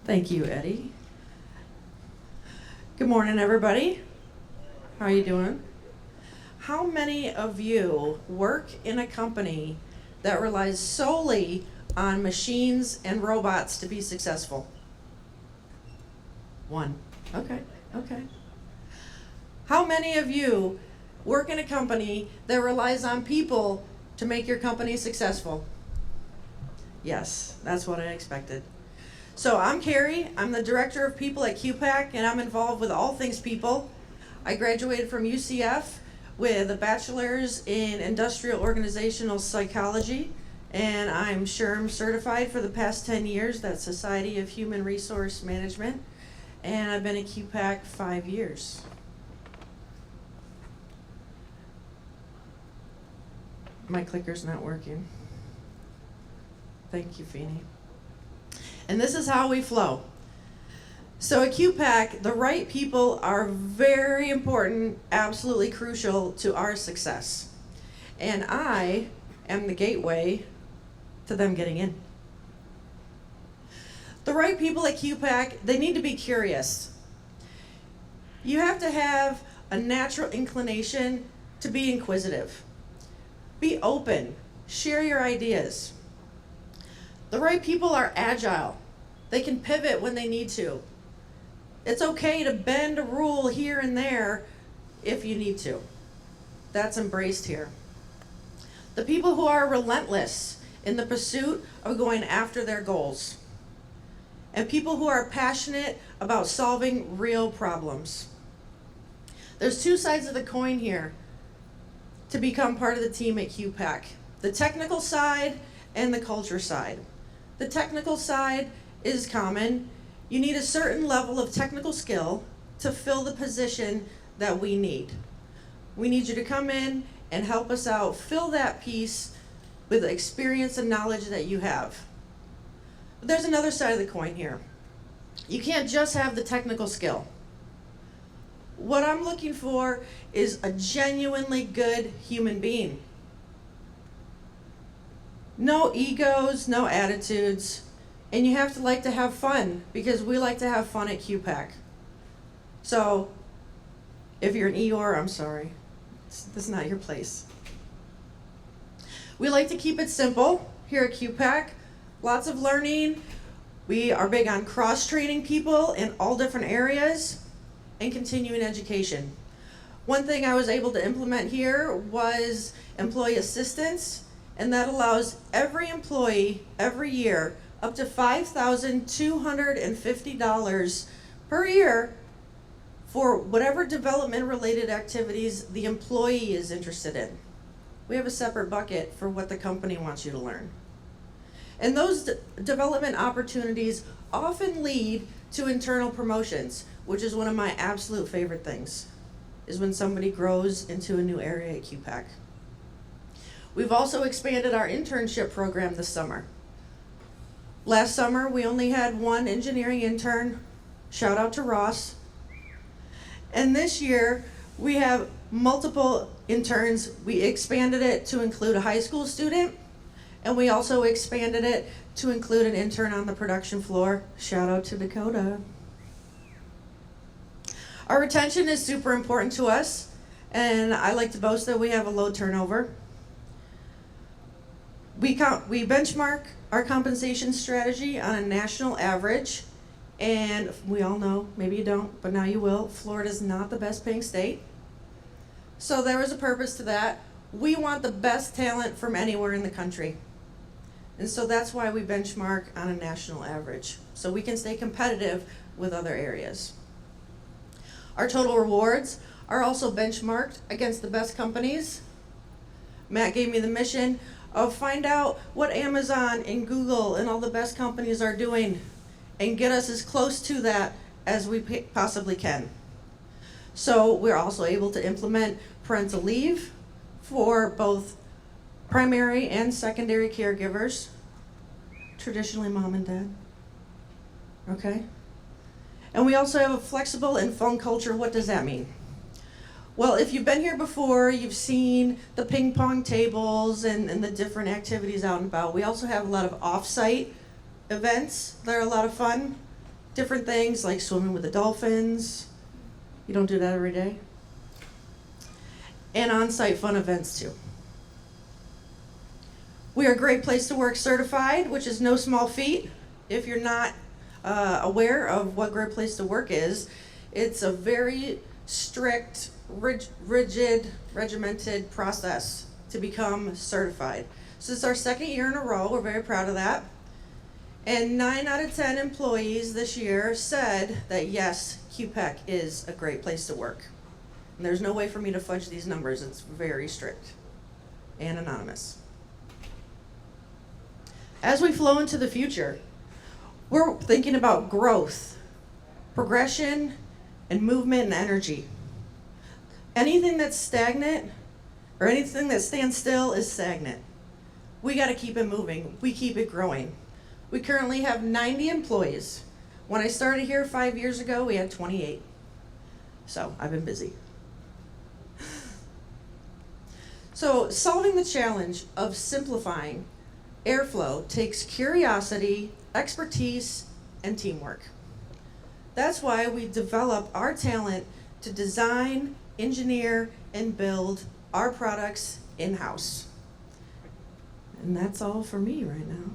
Thank you, Eddie. Good morning, everybody. How are you doing? How many of you work in a company that relies solely on machines and robots to be successful? One. Okay. How many of you work in a company that relies on people to make your company successful? Yes, that's what I expected. So I'm Kari, I'm the Director of People at Q-PAC, and I'm involved with all things people. I graduated from UCF with a bachelor's in industrial organizational psychology, and I'm SHRM certified for the past 10 years, that's Society of Human Resource Management, and I've been at Q-PAC 5 years. My clicker's not working. Thank you, Feeny. And this is how we flow. So at Q-PAC, the right people are very important, absolutely crucial to our success. And I am the gateway to them getting in. The right people at Q-PAC, they need to be curious. You have to have a natural inclination to be inquisitive. Be open, share your ideas. The right people are agile. They can pivot when they need to. It's okay to bend a rule here and there if you need to. That's embraced here. The people who are relentless in the pursuit of going after their goals. And people who are passionate about solving real problems. There's two sides of the coin here to become part of the team at Q-PAC. The technical side and the culture side. The technical side is common. You need a certain level of technical skill to fill the position that we need. We need you to come in and help us out, fill that piece with the experience and knowledge that you have. But there's another side of the coin here. You can't just have the technical skill. What I'm looking for is a genuinely good human being. No egos, no attitudes, and you have to like to have fun because we like to have fun at Q-PAC. So, if you're an Eeyore, I'm sorry. This is not your place. We like to keep it simple here at Q-PAC. Lots of learning. We are big on cross-training people in all different areas and continuing education. One thing I was able to implement here was employee assistance. And that allows every employee every year up to $5,250 per year for whatever development related activities the employee is interested in. We have a separate bucket for what the company wants you to learn. And those development opportunities often lead to internal promotions, which is one of my absolute favorite things, is when somebody grows into a new area at Q-PAC. We've also expanded our internship program this summer. Last summer, we only had one engineering intern. Shout out to Ross. And this year, we have multiple interns. We expanded it to include a high school student, and we also expanded it to include an intern on the production floor. Shout out to Dakota. Our retention is super important to us, and I like to boast that we have a low turnover. We benchmark our compensation strategy on a national average, and we all know, maybe you don't, but now you will, Florida's not the best paying state. So there was a purpose to that. We want the best talent from anywhere in the country. And so that's why we benchmark on a national average, so we can stay competitive with other areas. Our total rewards are also benchmarked against the best companies. Matt gave me the mission of find out what Amazon and Google and all the best companies are doing and get us as close to that as we possibly can. So we're also able to implement parental leave for both primary and secondary caregivers, traditionally mom and dad. Okay? And we also have a flexible and fun culture. What does that mean? Well, if you've been here before, you've seen the ping pong tables and the different activities out and about. We also have a lot of off-site events that are a lot of fun. different things like swimming with the dolphins. You don't do that every day. And on-site fun events too. We are a Great Place to Work certified, which is no small feat. If you're not aware of what Great Place to Work is, it's a very strict, rigid, regimented process to become certified. So it's our second year in a row. We're very proud of that. And 9 out of 10 employees this year said that yes, Q-PAC is a great place to work. And there's no way for me to fudge these numbers. It's very strict and anonymous. As we flow into the future, we're thinking about growth, progression, and movement and energy. Anything that's stagnant or anything that stands still is stagnant. We got to keep it moving. We keep it growing. We currently have 90 employees. When I started here 5 years ago, we had 28. So I've been busy. So solving the challenge of simplifying airflow takes curiosity, expertise, and teamwork. That's why we develop our talent to design, engineer, and build our products in-house. And that's all for me right now.